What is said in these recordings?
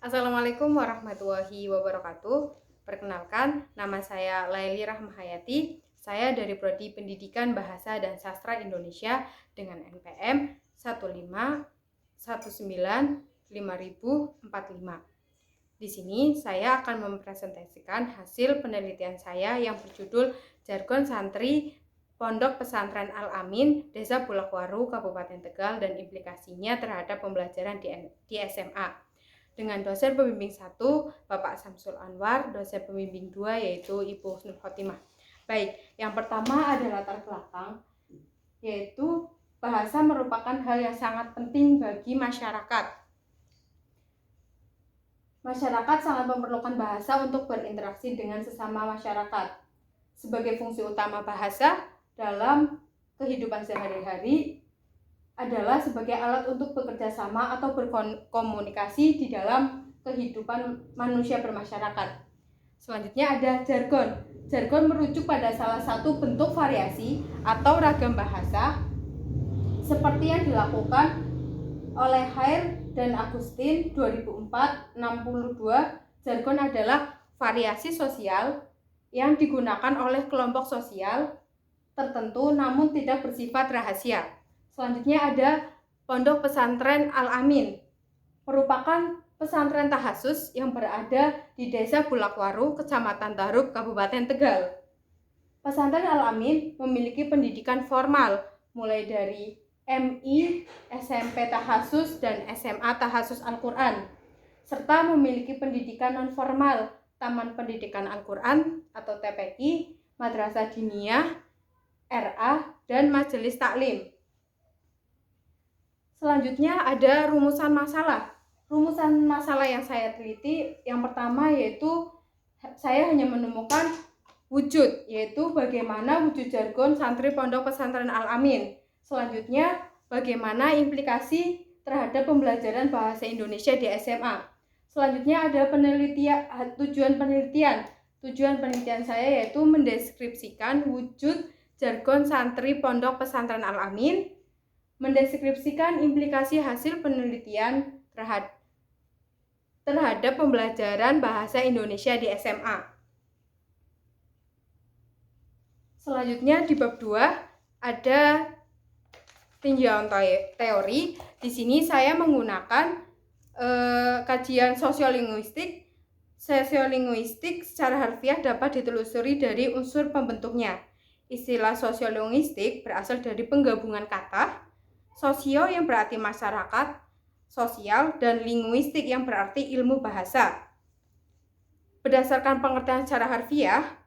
Assalamualaikum warahmatullahi wabarakatuh. Perkenalkan, nama saya Laili Rahmahayati. Saya dari Prodi Pendidikan Bahasa dan Sastra Indonesia dengan NPM 1519545. Di sini saya akan mempresentasikan hasil penelitian saya yang berjudul Jargon Santri Pondok Pesantren Al-Amin, Desa Bulakwaru, Kabupaten Tegal, dan implikasinya terhadap pembelajaran di SMA. Dengan dosen pembimbing 1, Bapak Samsul Anwar, dosen pembimbing 2 yaitu Ibu Husnul Khotimah. Baik, yang pertama adalah latar belakang, yaitu bahasa merupakan hal yang sangat penting bagi masyarakat. Masyarakat sangat memerlukan bahasa untuk berinteraksi dengan sesama masyarakat. Sebagai fungsi utama bahasa dalam kehidupan sehari-hari adalah sebagai alat untuk bekerja sama atau berkomunikasi di dalam kehidupan manusia bermasyarakat. Selanjutnya ada jargon. Jargon merujuk pada salah satu bentuk variasi atau ragam bahasa seperti yang dilakukan oleh Hair dan Agustin 2004-62. Jargon adalah variasi sosial yang digunakan oleh kelompok sosial tertentu namun tidak bersifat rahasia. Selanjutnya ada Pondok Pesantren Al-Amin, merupakan pesantren tahasus yang berada di Desa Bulakwaru, Kecamatan Tarub, Kabupaten Tegal. Pesantren Al-Amin memiliki pendidikan formal, mulai dari MI, SMP Tahasus, dan SMA Tahasus Al-Quran, serta memiliki pendidikan non-formal, Taman Pendidikan Al-Quran atau TPI, Madrasah Diniyah, RA, dan Majelis Taklim. Selanjutnya ada rumusan masalah. Rumusan masalah yang saya teliti yang pertama yaitu saya hanya menemukan wujud, yaitu bagaimana wujud jargon santri Pondok Pesantren Al-Amin. Selanjutnya bagaimana implikasi terhadap pembelajaran bahasa Indonesia di SMA. Selanjutnya ada tujuan penelitian. Tujuan penelitian saya yaitu mendeskripsikan wujud jargon santri Pondok Pesantren Al-Amin, mendeskripsikan implikasi hasil penelitian terhadap pembelajaran bahasa Indonesia di SMA. Selanjutnya di bab 2 ada tinjauan teori. Di sini saya menggunakan kajian sosiolinguistik. Sosiolinguistik secara harfiah dapat ditelusuri dari unsur pembentuknya. Istilah sosiolinguistik berasal dari penggabungan kata sosio yang berarti masyarakat, sosial, dan linguistik yang berarti ilmu bahasa. Berdasarkan pengertian secara harfiah,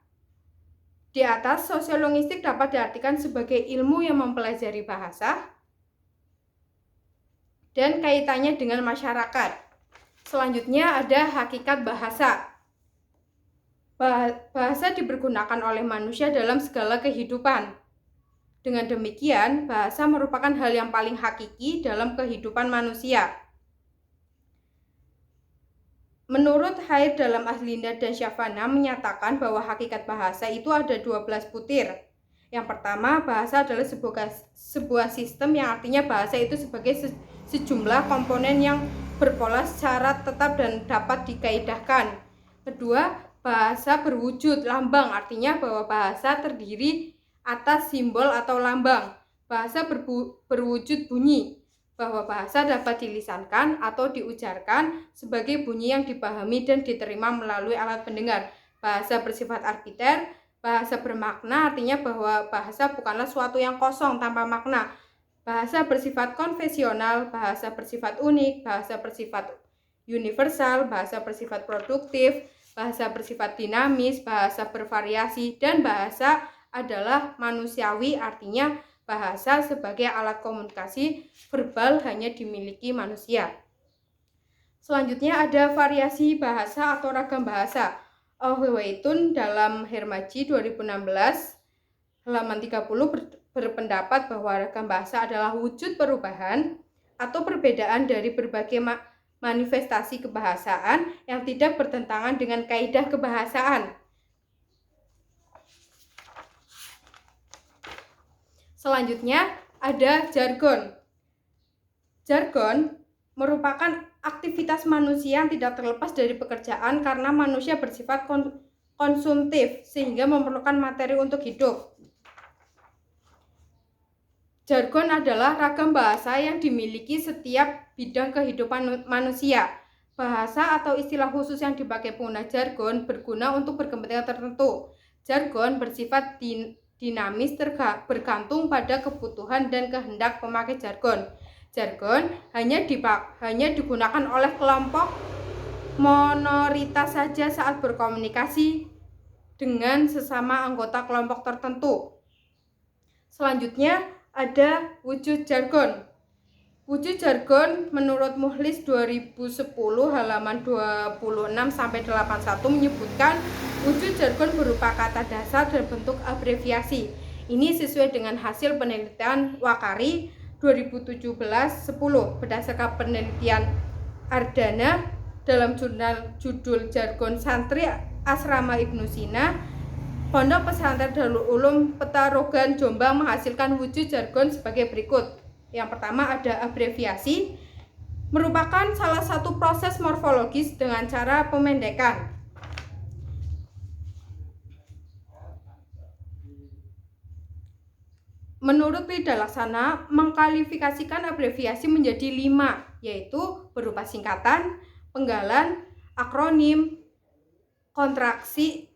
di atas sosiolinguistik dapat diartikan sebagai ilmu yang mempelajari bahasa dan kaitannya dengan masyarakat. Selanjutnya ada hakikat bahasa. Bahasa dipergunakan oleh manusia dalam segala kehidupan. Dengan demikian, bahasa merupakan hal yang paling hakiki dalam kehidupan manusia. Menurut Haid dalam Aslinda dan Syafana menyatakan bahwa hakikat bahasa itu ada 12 butir. Yang pertama, bahasa adalah sebuah sistem yang artinya bahasa itu sebagai sejumlah komponen yang berpola secara tetap dan dapat dikaidahkan. Kedua, bahasa berwujud lambang, artinya bahwa bahasa terdiri atas simbol atau lambang. Bahasa berwujud bunyi, bahwa bahasa dapat dilisankan atau diujarkan sebagai bunyi yang dipahami dan diterima melalui alat pendengar. Bahasa bersifat arbiter, bahasa bermakna, artinya bahwa bahasa bukanlah suatu yang kosong tanpa makna. Bahasa bersifat konvensional, bahasa bersifat unik, bahasa bersifat universal, bahasa bersifat produktif, bahasa bersifat dinamis, bahasa bervariasi, dan bahasa adalah manusiawi, artinya bahasa sebagai alat komunikasi verbal hanya dimiliki manusia. Selanjutnya ada variasi bahasa atau ragam bahasa. Al-Huwaitun dalam Hermaji 2016 halaman 30 berpendapat bahwa ragam bahasa adalah wujud perubahan atau perbedaan dari berbagai manifestasi kebahasaan yang tidak bertentangan dengan kaidah kebahasaan. Selanjutnya ada jargon. Jargon merupakan aktivitas manusia yang tidak terlepas dari pekerjaan karena manusia bersifat konsumtif sehingga memerlukan materi untuk hidup. Jargon adalah ragam bahasa yang dimiliki setiap bidang kehidupan manusia. Bahasa atau istilah khusus yang dipakai pengguna jargon berguna untuk berkepentingan tertentu. Jargon bersifat dinamis bergantung pada kebutuhan dan kehendak pemakai jargon. Jargon hanya digunakan oleh kelompok minoritas saja saat berkomunikasi dengan sesama anggota kelompok tertentu. Selanjutnya ada wujud jargon. Wujud jargon menurut Mukhlis 2010 halaman 26-81 menyebutkan wujud jargon berupa kata dasar dan bentuk abreviasi. Ini sesuai dengan hasil penelitian Wakari 2017-10 berdasarkan penelitian Ardana dalam judul Jargon Santri Asrama Ibnu Sina. Pondok Pesantren Darul Ulum Petarogan Jombang menghasilkan wujud jargon sebagai berikut. Yang pertama ada abreviasi, merupakan salah satu proses morfologis dengan cara pemendekan. Menurut Rida Laksana, mengkalifikasikan abreviasi menjadi 5, yaitu berupa singkatan, penggalan, akronim, kontraksi,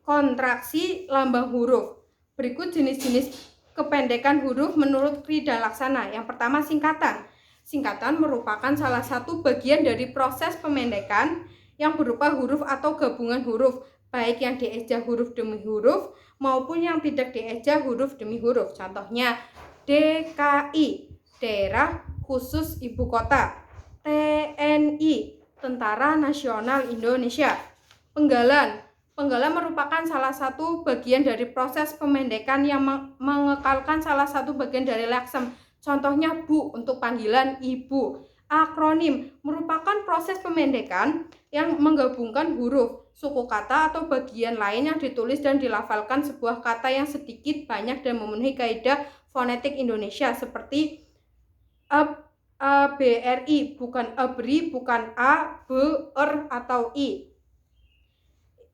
lambang huruf. Berikut jenis-jenis kependekan huruf menurut Rida Laksana. Yang pertama singkatan. Singkatan merupakan salah satu bagian dari proses pemendekan yang berupa huruf atau gabungan huruf, baik yang dieja huruf demi huruf maupun yang tidak dieja huruf demi huruf. Contohnya DKI, Daerah Khusus Ibu Kota. TNI, Tentara Nasional Indonesia. Penggalan. Penggalan merupakan salah satu bagian dari proses pemendekan yang mengekalkan salah satu bagian dari leksem. Contohnya Bu untuk panggilan ibu. Akronim merupakan proses pemendekan yang menggabungkan huruf, suku kata atau bagian lain yang ditulis dan dilafalkan sebuah kata yang sedikit, banyak, dan memenuhi kaidah fonetik Indonesia seperti ABRI, bukan ABRI, bukan A, B, R, atau I.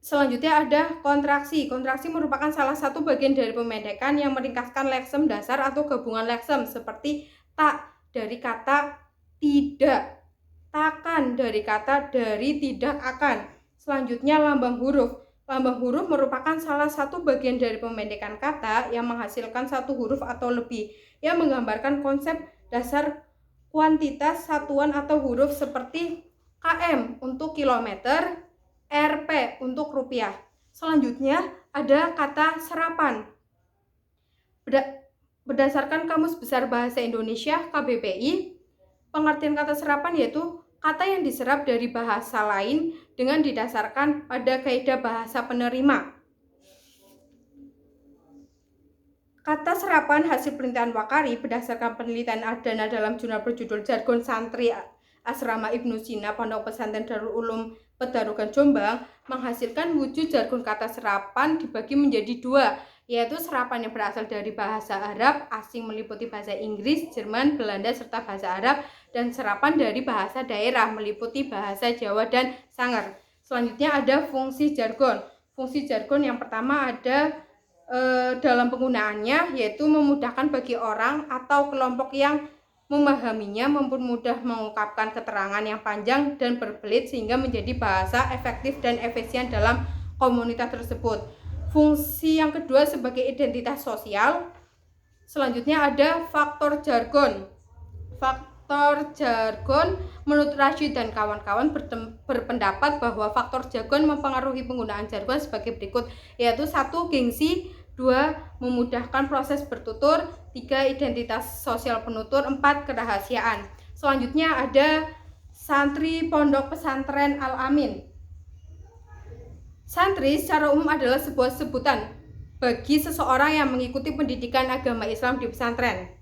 Selanjutnya ada kontraksi. Kontraksi merupakan salah satu bagian dari pemendekan yang meringkaskan leksem dasar atau gabungan leksem seperti tak dari kata tidak, takan dari kata dari tidak akan. Selanjutnya lambang huruf. Lambang huruf merupakan salah satu bagian dari pemendekan kata yang menghasilkan satu huruf atau lebih, yang menggambarkan konsep dasar kuantitas satuan atau huruf seperti km untuk kilometer, Rp untuk rupiah. Selanjutnya ada kata serapan. Berdasarkan Kamus Besar Bahasa Indonesia KBBI, pengertian kata serapan yaitu kata yang diserap dari bahasa lain dengan didasarkan pada kaidah bahasa penerima. Kata serapan hasil penelitian Wakari berdasarkan penelitian Ardana dalam jurnal berjudul Jargon Santri Asrama Ibnu Sina Pondok Pesantren Darul Ulum Petarukan Jombang menghasilkan wujud jargon kata serapan dibagi menjadi 2, yaitu serapan yang berasal dari bahasa Arab asing meliputi bahasa Inggris, Jerman, Belanda, serta bahasa Arab, dan serapan dari bahasa daerah meliputi bahasa Jawa dan Sangir. Selanjutnya ada fungsi jargon. Fungsi jargon yang pertama ada dalam penggunaannya, yaitu memudahkan bagi orang atau kelompok yang memahaminya, mempermudah mengungkapkan keterangan yang panjang dan berbelit sehingga menjadi bahasa efektif dan efisien dalam komunitas tersebut. Fungsi yang kedua sebagai identitas sosial. Selanjutnya ada faktor jargon. Faktor jargon menurut Rashid dan kawan-kawan berpendapat bahwa faktor jargon mempengaruhi penggunaan jargon sebagai berikut, yaitu 1. Gengsi, 2. Memudahkan proses bertutur, 3. Identitas sosial penutur, 4. Kerahasiaan. Selanjutnya ada santri Pondok Pesantren Al-Amin. Santri secara umum adalah sebuah sebutan bagi seseorang yang mengikuti pendidikan agama Islam di pesantren.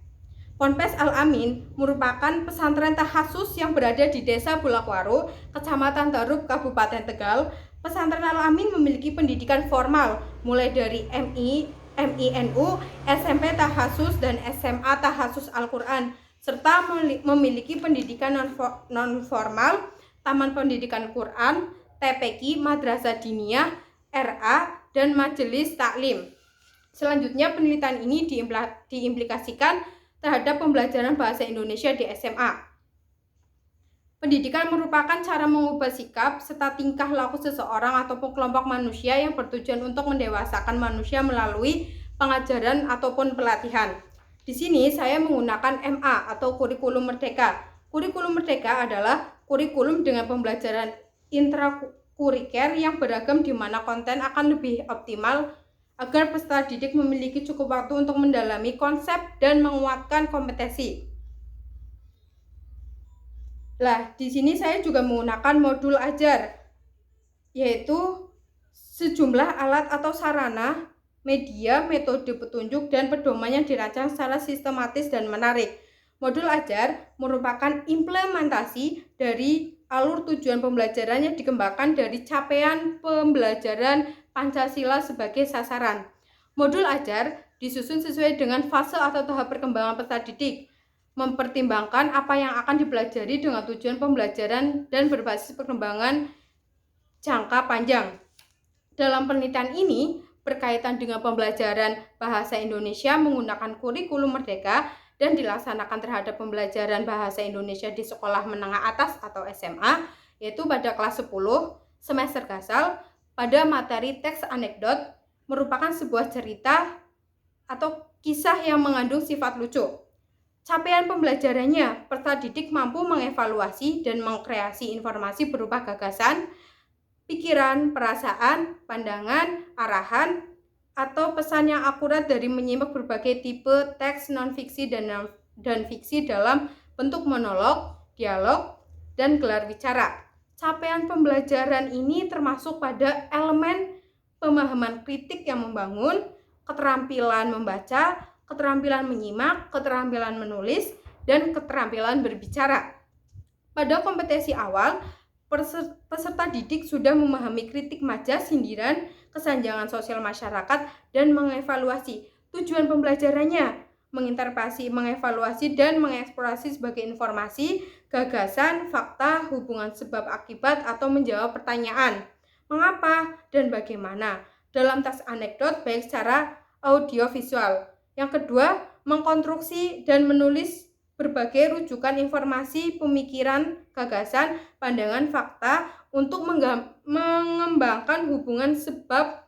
Ponpes Al-Amin merupakan pesantren tahasus yang berada di Desa Bulakwaru, Kecamatan Tarup, Kabupaten Tegal. Pesantren Al-Amin memiliki pendidikan formal mulai dari MI, MINU, SMP Tahasus, dan SMA Tahasus Al-Quran, serta memiliki pendidikan non-formal Taman Pendidikan Quran, TPQ, Madrasah Diniyah, RA, dan Majelis Taklim. Selanjutnya, penelitian ini diimplikasikan terhadap pembelajaran bahasa Indonesia di SMA. Pendidikan merupakan cara mengubah sikap serta tingkah laku seseorang ataupun kelompok manusia yang bertujuan untuk mendewasakan manusia melalui pengajaran ataupun pelatihan. Di sini saya menggunakan MA atau kurikulum merdeka. Kurikulum merdeka adalah kurikulum dengan pembelajaran intrakurikuler yang beragam di mana konten akan lebih optimal agar peserta didik memiliki cukup waktu untuk mendalami konsep dan menguatkan kompetensi. Nah, di sini saya juga menggunakan modul ajar, yaitu sejumlah alat atau sarana, media, metode petunjuk, dan pedoman yang dirancang secara sistematis dan menarik. Modul ajar merupakan implementasi dari alur tujuan pembelajaran yang dikembangkan dari capaian pembelajaran Pancasila sebagai sasaran. Modul ajar disusun sesuai dengan fase atau tahap perkembangan peserta didik, mempertimbangkan apa yang akan dipelajari dengan tujuan pembelajaran dan berbasis perkembangan jangka panjang. Dalam penelitian ini berkaitan dengan pembelajaran bahasa Indonesia menggunakan kurikulum merdeka dan dilaksanakan terhadap pembelajaran bahasa Indonesia di sekolah menengah atas atau SMA, yaitu pada kelas 10 semester Gasal pada materi teks anekdot merupakan sebuah cerita atau kisah yang mengandung sifat lucu. Capaian pembelajarannya, peserta didik mampu mengevaluasi dan mengkreasi informasi berupa gagasan, pikiran, perasaan, pandangan, arahan, atau pesan yang akurat dari menyimak berbagai tipe teks non-fiksi dan fiksi dalam bentuk monolog, dialog, dan gelar bicara. Capaian pembelajaran ini termasuk pada elemen pemahaman kritik yang membangun, keterampilan membaca, keterampilan menyimak, keterampilan menulis, dan keterampilan berbicara. Pada kompetensi awal, peserta didik sudah memahami kritik majas, sindiran, kesenjangan sosial masyarakat, dan mengevaluasi tujuan pembelajarannya, mengevaluasi dan mengeksplorasi sebagai informasi, gagasan, fakta, hubungan sebab akibat, atau menjawab pertanyaan mengapa dan bagaimana dalam teks anekdot baik secara audio visual. Yang kedua, mengkonstruksi dan menulis berbagai rujukan informasi, pemikiran, gagasan, pandangan, fakta untuk mengembangkan hubungan sebab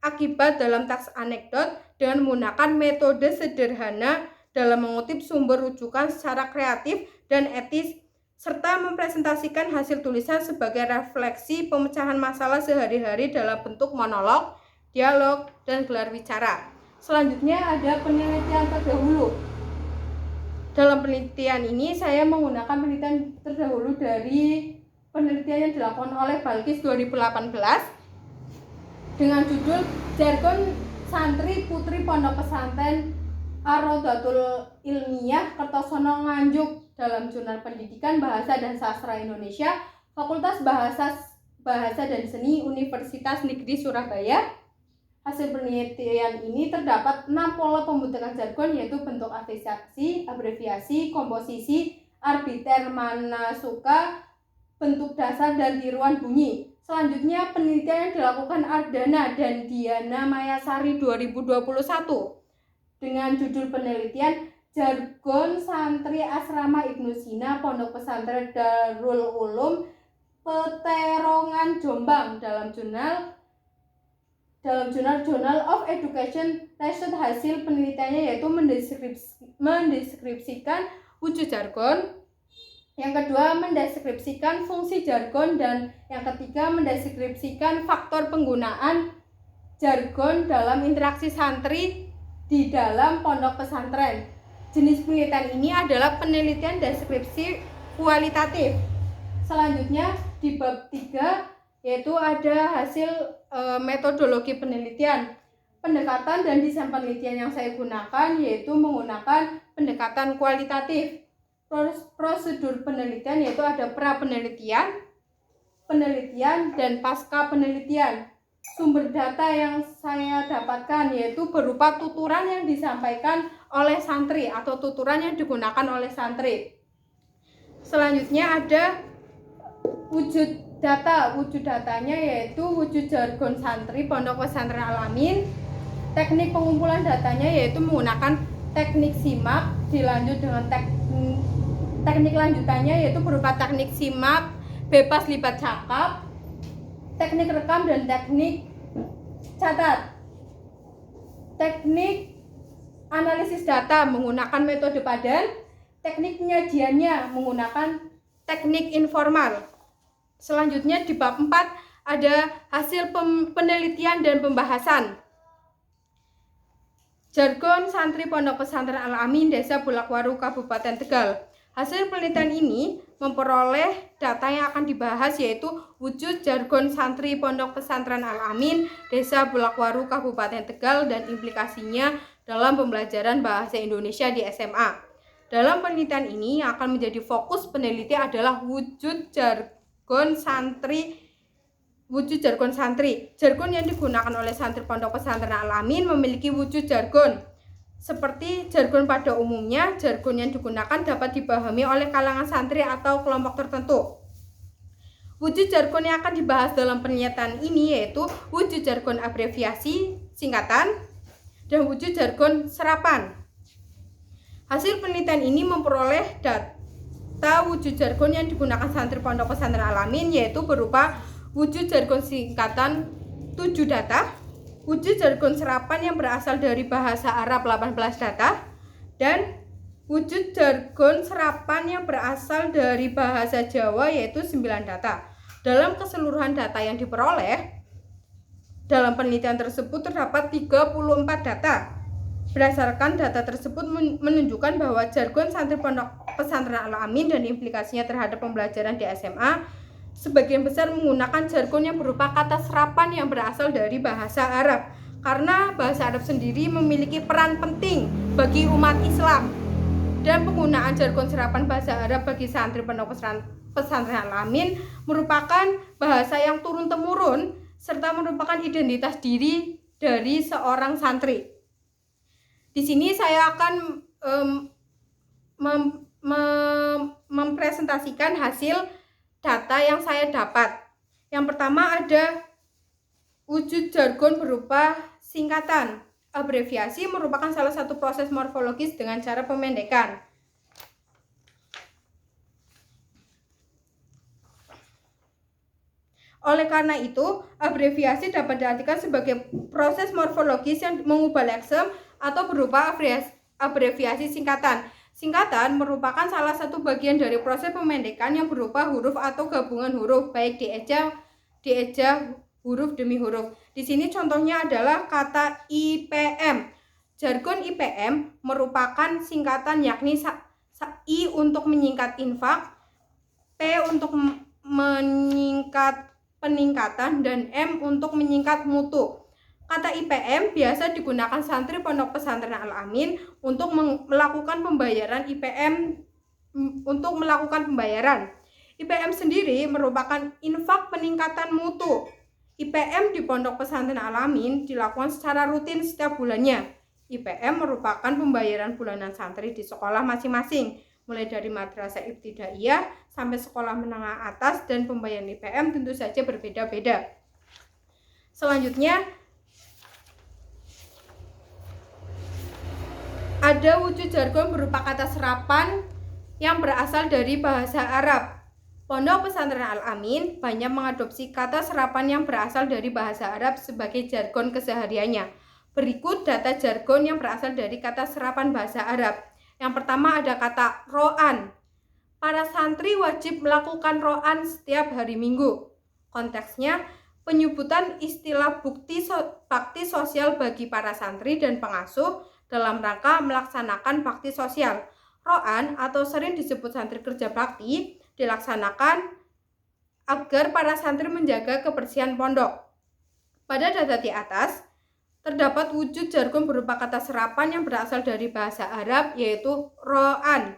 akibat dalam teks anekdot dengan menggunakan metode sederhana dalam mengutip sumber rujukan secara kreatif dan etis, serta mempresentasikan hasil tulisan sebagai refleksi pemecahan masalah sehari-hari dalam bentuk monolog, dialog, dan gelar bicara. Selanjutnya ada penelitian terdahulu. Dalam penelitian ini saya menggunakan penelitian terdahulu dari penelitian yang dilakukan oleh Balkis 2018 dengan judul Jargon Santri Putri Pondok Pesantren Ar-Rodatul Ilmiyah Kertosono Nganjuk dalam Jurnal Pendidikan Bahasa dan Sastra Indonesia, Fakultas Bahasa dan Seni Universitas Negeri Surabaya. Hasil penelitian ini terdapat 6 pola pembentukan jargon, yaitu bentuk abreviasi, komposisi, arbiter, manasuka, bentuk dasar, dan tiruan bunyi. Selanjutnya penelitian yang dilakukan Ardana dan Diana Mayasari 2021 dengan judul penelitian Jargon Santri Asrama Ibnu Sina Pondok Pesantren Darul Ulum Peterongan Jombang dalam jurnal Journal of Education Research. Hasil penelitiannya yaitu mendeskripsikan wujud jargon, yang kedua mendeskripsikan fungsi jargon, dan yang ketiga mendeskripsikan faktor penggunaan jargon dalam interaksi santri di dalam pondok pesantren. Jenis penelitian ini adalah penelitian deskripsi kualitatif. Selanjutnya di bab 3 yaitu ada hasil metodologi penelitian. Pendekatan dan desain penelitian yang saya gunakan yaitu menggunakan pendekatan kualitatif. Prosedur penelitian yaitu ada pra-penelitian, penelitian, dan pasca penelitian. Sumber data yang saya dapatkan yaitu berupa tuturan yang disampaikan oleh santri atau tuturan yang digunakan oleh santri. Selanjutnya ada wujud datanya yaitu wujud jargon santri Pondok Pesantren Al-Amin. Teknik pengumpulan datanya yaitu menggunakan teknik simak, dilanjut dengan teknik lanjutannya yaitu berupa teknik simak bebas lipat cakap, teknik rekam, dan teknik catat. Teknik analisis data menggunakan metode padan, teknik penyajiannya menggunakan teknik informal. Selanjutnya di bab 4 ada hasil penelitian dan pembahasan. Jargon santri Pondok Pesantren Al-Amin Desa Bulakwaru Kabupaten Tegal. Hasil penelitian ini memperoleh data yang akan dibahas yaitu wujud jargon santri Pondok Pesantren Al-Amin Desa Bulakwaru Kabupaten Tegal dan implikasinya dalam pembelajaran bahasa Indonesia di SMA. Dalam penelitian ini yang akan menjadi fokus peneliti adalah wujud jargon santri. Jargon yang digunakan oleh santri Pondok Pesantren Al-Amin memiliki wujud jargon. Seperti jargon pada umumnya, jargon yang digunakan dapat dipahami oleh kalangan santri atau kelompok tertentu. Wujud jargon yang akan dibahas dalam penelitian ini yaitu wujud jargon abreviasi, singkatan, dan wujud jargon serapan. Hasil penelitian ini memperoleh data wujud jargon yang digunakan santri Pondok Pesantren Al-Amin yaitu berupa wujud jargon singkatan 7 data, wujud jargon serapan yang berasal dari bahasa Arab 18 data, dan wujud jargon serapan yang berasal dari bahasa Jawa yaitu 9 data. Dalam keseluruhan data yang diperoleh dalam penelitian tersebut terdapat 34 data. Berdasarkan data tersebut menunjukkan bahwa jargon santri Pondok Pesantren Al-Amin dan implikasinya terhadap pembelajaran di SMA sebagian besar menggunakan jargon yang berupa kata serapan yang berasal dari bahasa Arab, karena bahasa Arab sendiri memiliki peran penting bagi umat Islam, dan penggunaan jargon serapan bahasa Arab bagi santri Pondok Pesantren Al-Amin merupakan bahasa yang turun-temurun serta merupakan identitas diri dari seorang santri. Di sini saya akan mempresentasikan hasil data yang saya dapat. Yang pertama ada wujud jargon berupa singkatan. Abreviasi merupakan salah satu proses morfologis dengan cara pemendekan. Oleh karena itu, abreviasi dapat diartikan sebagai proses morfologis yang mengubah leksem atau berupa abreviasi singkatan. Singkatan merupakan salah satu bagian dari proses pemendekan yang berupa huruf atau gabungan huruf, baik dieja huruf demi huruf. Di sini contohnya adalah kata IPM. Jargon IPM merupakan singkatan yakni I untuk menyingkat infak, P untuk menyingkat peningkatan, dan M untuk menyingkat mutu. Kata IPM biasa digunakan santri Pondok Pesantren Al-Amin untuk melakukan pembayaran IPM sendiri merupakan infak peningkatan mutu. IPM di Pondok Pesantren Al-Amin dilakukan secara rutin setiap bulannya. IPM merupakan pembayaran bulanan santri di sekolah masing-masing, mulai dari madrasah ibtidaiyah sampai sekolah menengah atas, dan pembayaran IPM tentu saja berbeda-beda. Selanjutnya ada wujud jargon berupa kata serapan yang berasal dari bahasa Arab. Pondok Pesantren Al-Amin banyak mengadopsi kata serapan yang berasal dari bahasa Arab sebagai jargon kesehariannya. Berikut data jargon yang berasal dari kata serapan bahasa Arab. Yang pertama ada kata ro'an. Para santri wajib melakukan ro'an setiap hari Minggu. Konteksnya penyebutan istilah bakti sosial bagi para santri dan pengasuh dalam rangka melaksanakan bakti sosial. Ro'an atau sering disebut santri kerja bakti dilaksanakan agar para santri menjaga kebersihan pondok. Pada data di atas terdapat wujud jargon berupa kata serapan yang berasal dari bahasa Arab yaitu ro'an.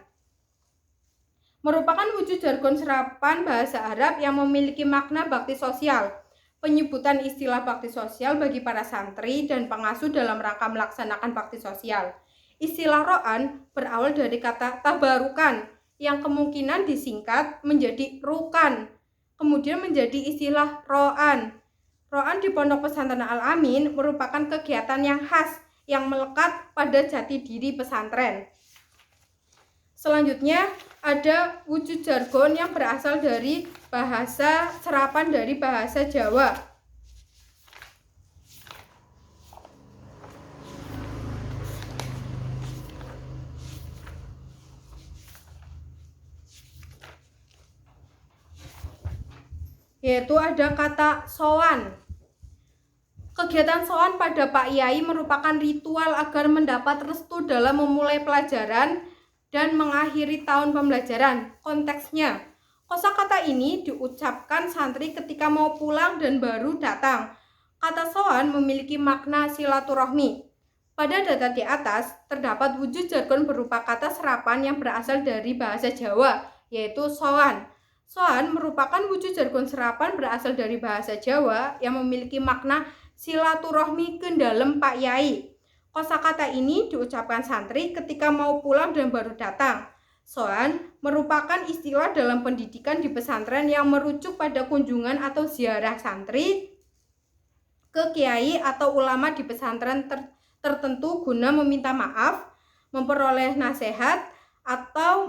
Merupakan wujud jargon serapan bahasa Arab yang memiliki makna bakti sosial. Penyebutan istilah bakti sosial bagi para santri dan pengasuh dalam rangka melaksanakan bakti sosial. Istilah ro'an berawal dari kata tabarukan yang kemungkinan disingkat menjadi rukan kemudian menjadi istilah ro'an. Ro'an di Pondok Pesantren Al-Amin merupakan kegiatan yang khas yang melekat pada jati diri pesantren. Selanjutnya ada wujud jargon yang berasal dari bahasa serapan dari bahasa Jawa. Yaitu ada kata sowan. Kegiatan sowan pada Pak Yai merupakan ritual agar mendapat restu dalam memulai pelajaran dan mengakhiri tahun pembelajaran. Konteksnya, kosakata ini diucapkan santri ketika mau pulang dan baru datang. Kata sowan memiliki makna silaturahmi. Pada data di atas, terdapat wujud jargon berupa kata serapan yang berasal dari bahasa Jawa, yaitu sowan. Sowan merupakan wujud jargon serapan berasal dari bahasa Jawa yang memiliki makna silaturahmi ke dalam Pak Yai. Kosakata ini diucapkan santri ketika mau pulang dan baru datang. Sowan merupakan istilah dalam pendidikan di pesantren yang merujuk pada kunjungan atau ziarah santri ke kiai atau ulama di pesantren tertentu guna meminta maaf, memperoleh nasihat, atau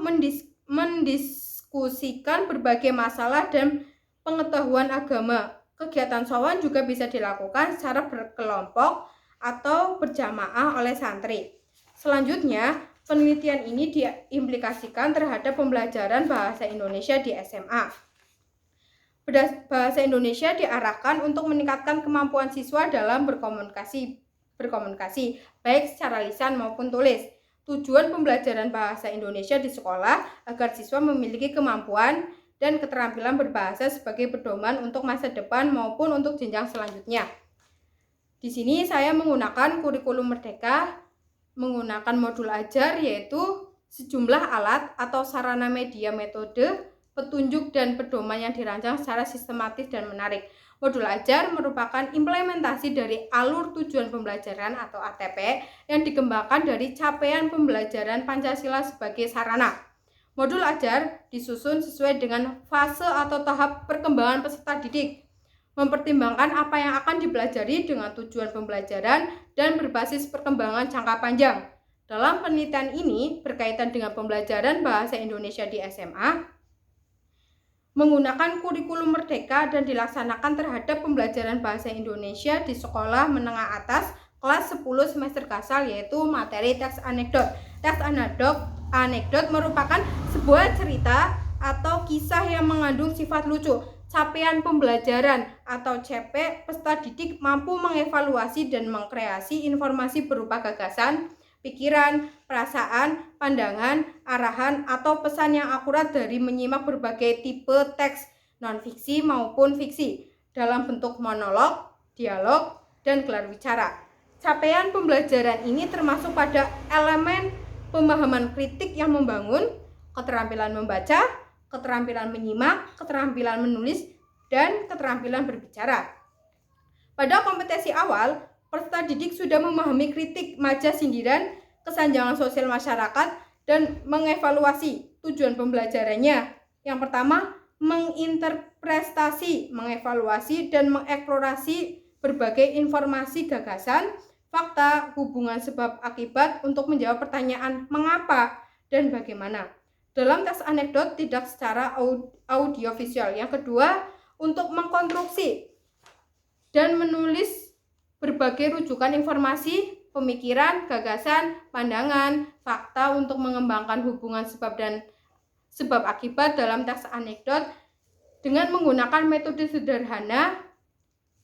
mendiskusikan berbagai masalah dan pengetahuan agama. Kegiatan sowan juga bisa dilakukan secara berkelompok atau berjamaah oleh santri. Selanjutnya, penelitian ini diimplikasikan terhadap pembelajaran bahasa Indonesia di SMA. Bahasa Indonesia diarahkan untuk meningkatkan kemampuan siswa dalam berkomunikasi baik secara lisan maupun tulis. Tujuan pembelajaran bahasa Indonesia di sekolah agar siswa memiliki kemampuan dan keterampilan berbahasa sebagai pedoman untuk masa depan maupun untuk jenjang selanjutnya. Di sini saya menggunakan kurikulum Merdeka, menggunakan modul ajar yaitu sejumlah alat atau sarana media metode, petunjuk dan pedoman yang dirancang secara sistematis dan menarik. Modul ajar merupakan implementasi dari alur tujuan pembelajaran atau ATP yang dikembangkan dari capaian pembelajaran Pancasila sebagai sarana. Modul ajar disusun sesuai dengan fase atau tahap perkembangan peserta didik, mempertimbangkan apa yang akan dipelajari dengan tujuan pembelajaran dan berbasis perkembangan jangka panjang. Dalam penelitian ini berkaitan dengan pembelajaran bahasa Indonesia di SMA, menggunakan kurikulum Merdeka dan dilaksanakan terhadap pembelajaran bahasa Indonesia di sekolah menengah atas kelas 10 semester kasal, yaitu materi teks anekdot. Teks anekdot merupakan sebuah cerita atau kisah yang mengandung sifat lucu. Capaian pembelajaran atau CP, peserta didik mampu mengevaluasi dan mengkreasi informasi berupa gagasan, pikiran, perasaan, pandangan, arahan, atau pesan yang akurat dari menyimak berbagai tipe teks non-fiksi maupun fiksi dalam bentuk monolog, dialog, dan gelar bicara. Capaian pembelajaran ini termasuk pada elemen pemahaman kritik yang membangun, keterampilan membaca, keterampilan menyimak, keterampilan menulis, dan keterampilan berbicara. Pada kompetensi awal, peserta didik sudah memahami kritik, maja, sindiran, kesenjangan sosial masyarakat, dan mengevaluasi tujuan pembelajarannya. Yang pertama, menginterpretasi, mengevaluasi, dan mengeksplorasi berbagai informasi, gagasan, fakta, hubungan sebab akibat untuk menjawab pertanyaan mengapa dan bagaimana. Dalam teks anekdot tidak secara audiovisual. Yang kedua, untuk mengkonstruksi dan menulis berbagai rujukan informasi, pemikiran, gagasan, pandangan, fakta untuk mengembangkan hubungan sebab dan sebab akibat dalam teks anekdot dengan menggunakan metode sederhana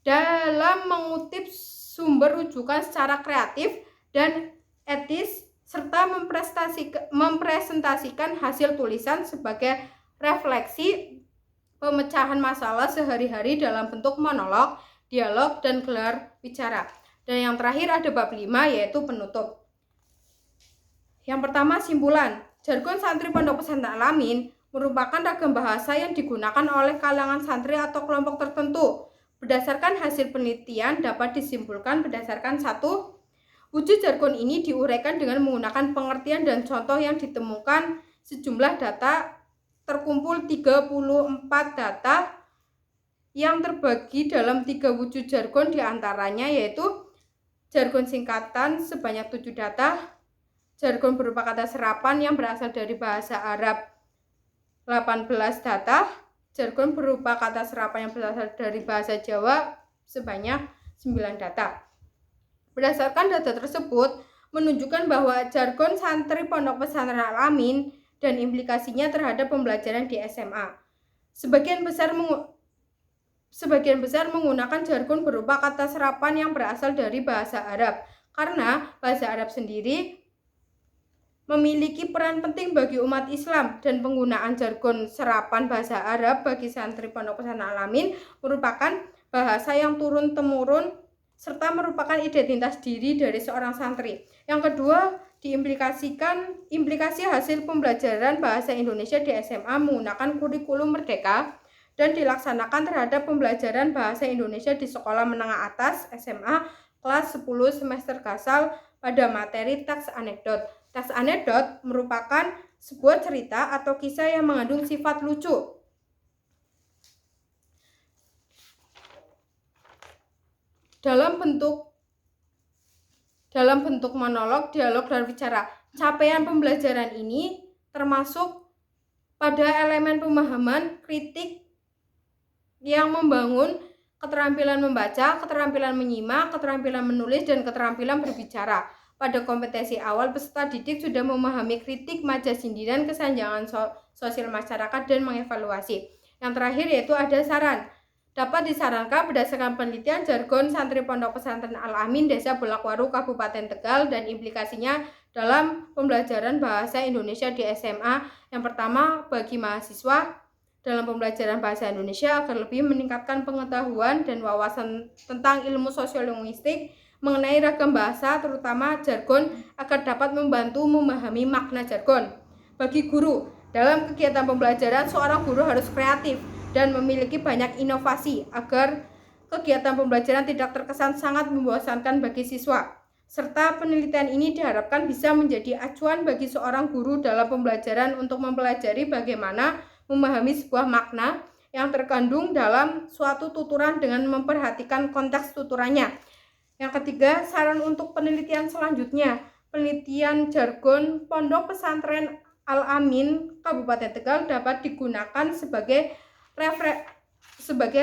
dalam mengutip sumber rujukan secara kreatif dan etis serta mempresentasikan hasil tulisan sebagai refleksi pemecahan masalah sehari-hari dalam bentuk monolog, dialog, dan gelar bicara. Dan yang terakhir ada bab 5 yaitu penutup. Yang pertama, simpulan. Jargon santri Pondok Pesantren Al-Amin merupakan ragam bahasa yang digunakan oleh kalangan santri atau kelompok tertentu. Berdasarkan hasil penelitian dapat disimpulkan berdasarkan 1. Wujud jargon ini diuraikan dengan menggunakan pengertian dan contoh yang ditemukan sejumlah data terkumpul 34 data yang terbagi dalam 3 wujud jargon, diantaranya yaitu jargon singkatan sebanyak 7 data, jargon berupa kata serapan yang berasal dari bahasa Arab 18 data, jargon berupa kata serapan yang berasal dari bahasa Jawa sebanyak 9 data. Berdasarkan data tersebut menunjukkan bahwa jargon santri Pondok Pesantren Al-Amin dan implikasinya terhadap pembelajaran di SMA. Sebagian besar menggunakan jargon berupa kata serapan yang berasal dari bahasa Arab, karena bahasa Arab sendiri memiliki peran penting bagi umat Islam, dan penggunaan jargon serapan bahasa Arab bagi santri Pondok Pesantren Al-Amin merupakan bahasa yang turun-temurun serta merupakan identitas diri dari seorang santri. Yang kedua, implikasi hasil pembelajaran bahasa Indonesia di SMA menggunakan kurikulum merdeka dan dilaksanakan terhadap pembelajaran bahasa Indonesia di sekolah menengah atas SMA kelas 10 semester Gasal pada materi teks anekdot. Teks anekdot merupakan sebuah cerita atau kisah yang mengandung sifat lucu dalam bentuk monolog, dialog, dan bicara. Capaian pembelajaran ini termasuk pada elemen pemahaman kritik yang membangun keterampilan membaca, keterampilan menyimak, keterampilan menulis, dan keterampilan berbicara. Pada kompetensi awal, peserta didik sudah memahami kritik, maja sindiran, kesenjangan sosial masyarakat, dan mengevaluasi. Yang terakhir yaitu ada saran. Dapat disarankan berdasarkan penelitian jargon santri Pondok Pesantren Al-Amin Desa Bulakwaru Kabupaten Tegal dan implikasinya dalam pembelajaran bahasa Indonesia di SMA. Yang pertama, bagi mahasiswa dalam pembelajaran bahasa Indonesia agar lebih meningkatkan pengetahuan dan wawasan tentang ilmu sosiolinguistik mengenai ragam bahasa, terutama jargon, agar dapat membantu memahami makna jargon. Bagi guru, dalam kegiatan pembelajaran seorang guru harus kreatif dan memiliki banyak inovasi agar kegiatan pembelajaran tidak terkesan sangat membosankan bagi siswa. Serta penelitian ini diharapkan bisa menjadi acuan bagi seorang guru dalam pembelajaran untuk mempelajari bagaimana memahami sebuah makna yang terkandung dalam suatu tuturan dengan memperhatikan konteks tuturannya. Yang ketiga, saran untuk penelitian selanjutnya. Penelitian jargon Pondok Pesantren Al-Amin Kabupaten Tegal dapat digunakan sebagai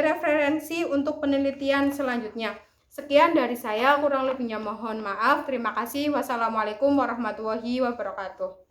referensi untuk penelitian selanjutnya. Sekian dari saya, kurang lebihnya mohon maaf. Terima kasih. Wassalamualaikum warahmatullahi wabarakatuh.